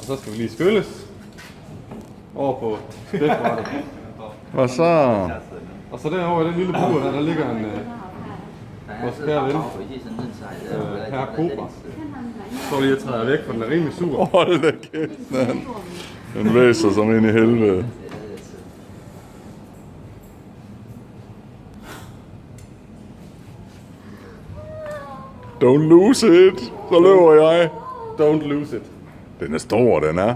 Og så skal vi lige skylles over på stækbrættet. Og så... Og så derovre i den lille bur, der ligger en vores kære ven, herre Cobra. Står lige og træder væk, for den er rimelig sur. Hold da kæft, mand. Den væser som ind i helvede. Don't lose it. Så løber jeg. Don't lose it. Den er stor, den er.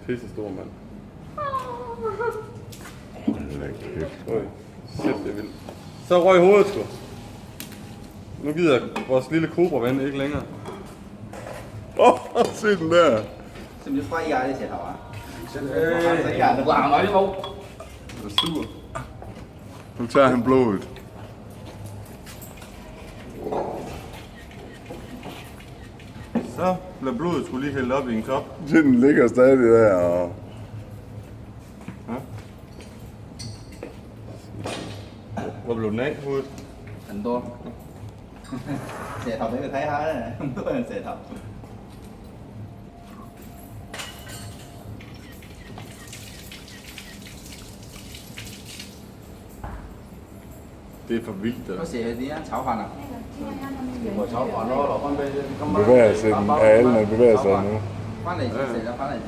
Pisse stor, mand. Hold da kæft. Øj, shit, det er vildt. Så røg hovedet sgu. Nu gider vores lille Cobra-ven ikke længere. Se den der. Som du fra jeg det til her, Den er sur. Nu tager han blodet. Så bliver blodet skulle lige hældt op i en kop. Se, den ligger stadig der. Og... Hvor blev den af, hovedet? Thành to. Xẻ thọc để người thấy hết này, không có xẻ thọc. Det er for vildt, det Có der. xẻ tí á, cháo phần à? Bevæger sig den. Alen bevæger sig nu. Phát này xẻ ra phát này.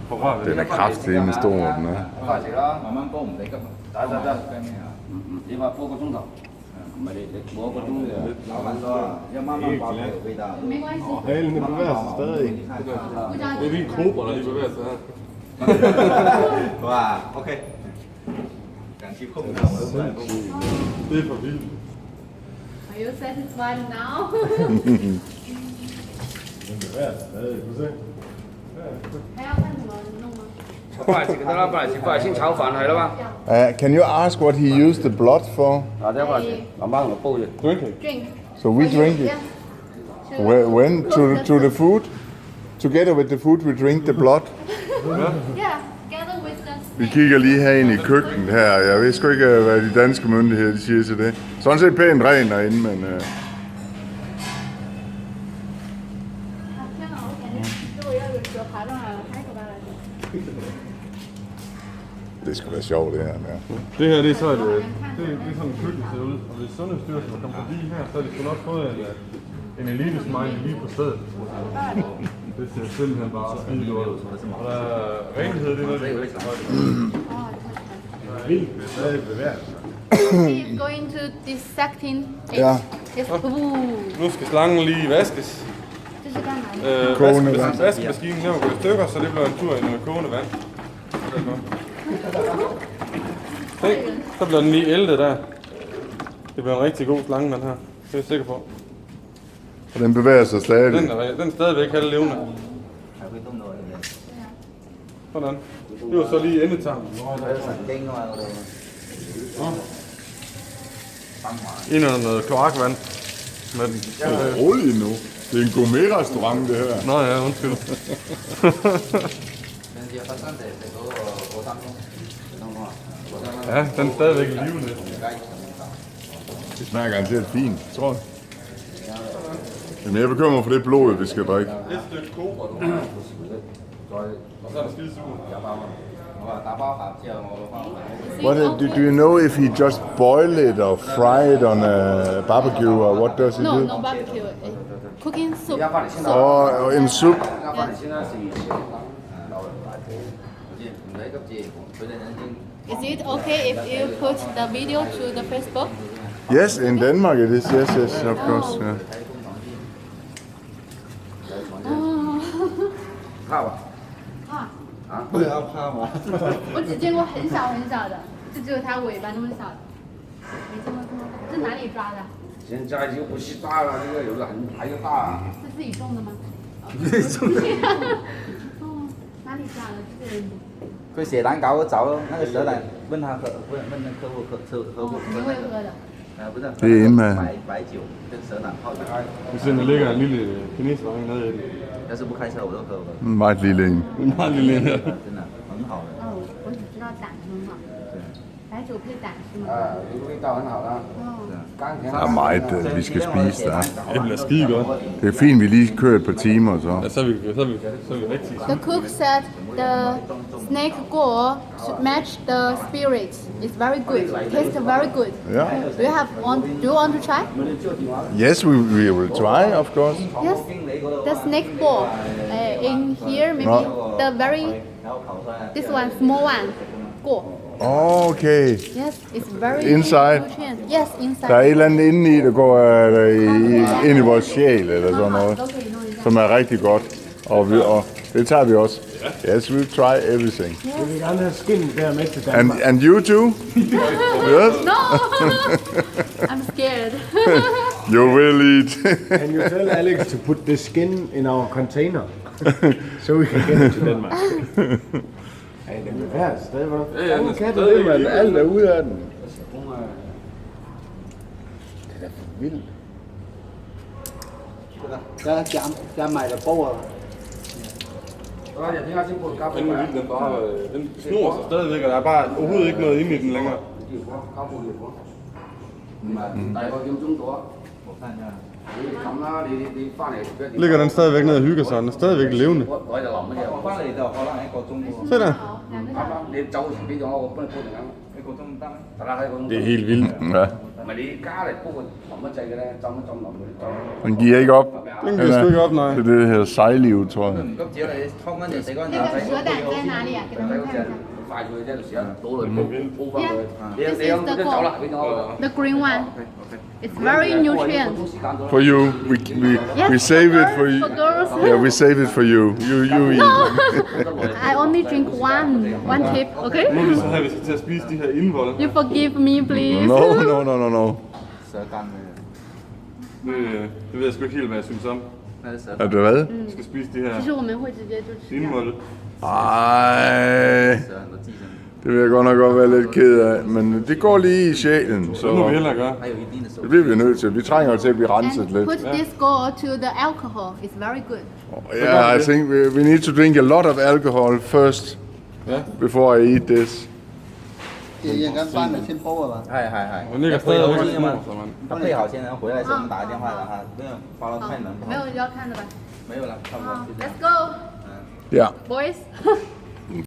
Forrør Den er kraftedeme stor, den er. Phát chỉ đó, mà mang bông đấy cơ. Đi vào phố có trung tâm. Mà để bố có trung tâm. Cháo phần to, nhưng mà mang vào để bây giờ. Og halen den bevæger sig stadig. Det er lige en Cobra, der lige bevæger sig her. Wow, okay. Càng chip không nào nữa. Det er for vildt. Are you satisfied now? Den bevæger sig stadig, kan du se? 还要看什么弄吗？不好意思，跟他不好意思，不好意思，炒飯係啦嘛。Can you ask what he used the blood for? 啊，這不好意思，慢慢我煲嘅。 Drinking. Drink. So we drink it. Yeah. When? To the food? Together with the food we drink the blood. Yeah, together with the. Vi kigger lige herind i køkkenet her. Jeg ved sgu ikke, hvad de danske myndigheder de siger til det. Sådan set pænt rent derinde, men... 天哪，我感觉如果要有蛇爬上来了，太可怕了。 Det skal være sjovt, det her. Ja. Det her, det er så det er sådan en køkken ser ud. Og hvis Sundhedsstyrelsen var kommet forbi her, så har de sgu nok fået en elitesmiley lige på stedet. Det ser simpelthen bare skide godt ud. Og der er renhed, det er noget, der er ekstra højt. Vildt, det er stadig bevæget. He's going to dissecting it. Ja. Yes. Nu skal slangen lige vaskes. 这是干嘛的？ Kogende vand. Vaskemaskinen den var gået i stykker, så det bliver en tur i noget kogende vand. Se, så bliver den lige ældet der. Det bliver en rigtig god slange, den her. Det er jeg sikker på. Og den bevæger sig stadig. Den er stadigvæk halv levende. Phải quy tông rồi. Sådan. Det var så lige endetarmen. Đây là sản kinh mà rồi. Ind under noget kloakvand. Med den. Rolig nu. Det er en gourmet-restaurant, det her. Nå ja, undskyld. Men de har forstand til gå og sammen. Ja, den er stadigvæk i live lidt. Det smager garanteret fint, tror jeg. Men jeg er bekymret for det blod, vi skal drikke. Et stykke Cobra, du. Og så er der skide sur. Tá bom, tá. Chưa một What, do you know if he just boil it or fry it on a barbecue or what does he No, do? no barbecue. Cooking soup. Or in soup? 飯嚟先啦，食完先。 lấy cấp gì với lại nhân Is it okay if you put the video to the Facebook? Yes, in Denmark it is. Yes, yes, of course. Yeah. ข้าวอ่ะ 啊， 不要怕吗？我只见过很小很小的，就只有它尾巴那么小的，没见过这么大。这哪里抓的？现在就不是大了，这个有的很还有大啊。是自己种的吗？自己种的。哦，哪里抓的？这个 Cái xẻ蛋糕có cháu nó cái sữa này bên hàng bên客户你会喝的。不是 Det er inde med. 白酒跟蛇胆泡在。 Vi ser, der ligger en lille kinesvang nede i den. 要是不开车我都喝了。 Meget lille en. En meget lille en her. 真的很好的。哦，我只知道胆很好，白酒配胆是吗？啊，有味道很好的。哦， Der er meget, vi skal spise der. Det bliver skide godt. Det er fint, vi lige kører et par timer så. Ja, så er vi rigtig. The cook said the snake gore should match the spirit. It's very good. Tastes very good. Yeah. Do you want to try? Yes, we will try, of course. Yes. The snake ball in here, maybe this one, small one, gore. Okay. Yes, it's very Inside? nutrient. Yes, inside. Der er et eller andet inde i, der går ind i vores sjæl, eller sådan noget, som er rigtig godt. Og det tager vi også. Yes, we'll try everything. Jeg vil gerne have skin der med til Danmark. And you too? Yes? No, I'm scared. You will eat. Can you tell Alex to put the skin in our container? So we can get it to Denmark. Ej, det er værd sted, hvor Ja, den er kan stadig det, man? i- Alt er ude af den. Det er da for vildt. Der er mig, der bor. Jeg tænker også på kaffe. Den snor sig stadigvæk, og der er bare overhovedet ikke noget inde i den længere. Ligger den stadigvæk ned og hygger sig, den er stadigvæk levende. Se der. Det er helt vildt. Ja. Den giver ikke op. Den giver sgu ikke op, nej. Det er det her sejliv, tror jeg. 那个蛇胆在哪里啊？给他们看一下。This is the gold, the green one. It's very nutrient. For you, we save it for you. For girls. Yeah, we save it for you. You eat. I only drink one tip, okay? Nu er vi så her, vi skal til at spise de her indvold. You forgive me, please. No. Det ved jeg sgu ikke helt, hvad jeg synes om. Er det hvad? Vi skal spise de her 其实我们会直接就吃掉。 indvold. Ej, det vil jeg godt nok være lidt ked af, men det går lige i sjælen, Det må vi så hellere gøre. det bliver vi nødt til. Vi trænger til at blive renset And lidt. put this gold to the alcohol. It's very good. Yeah, I think we need to drink a lot of alcohol first before I eat this. 也跟班的先包了吧？嗨嗨嗨， Den ligger stadigvæk og snor sig, mand. 他配好先，然后回来先打个电话让他不要发到太冷。没有要看的吧？没有了，差不多。 Let's go, Ja. boys.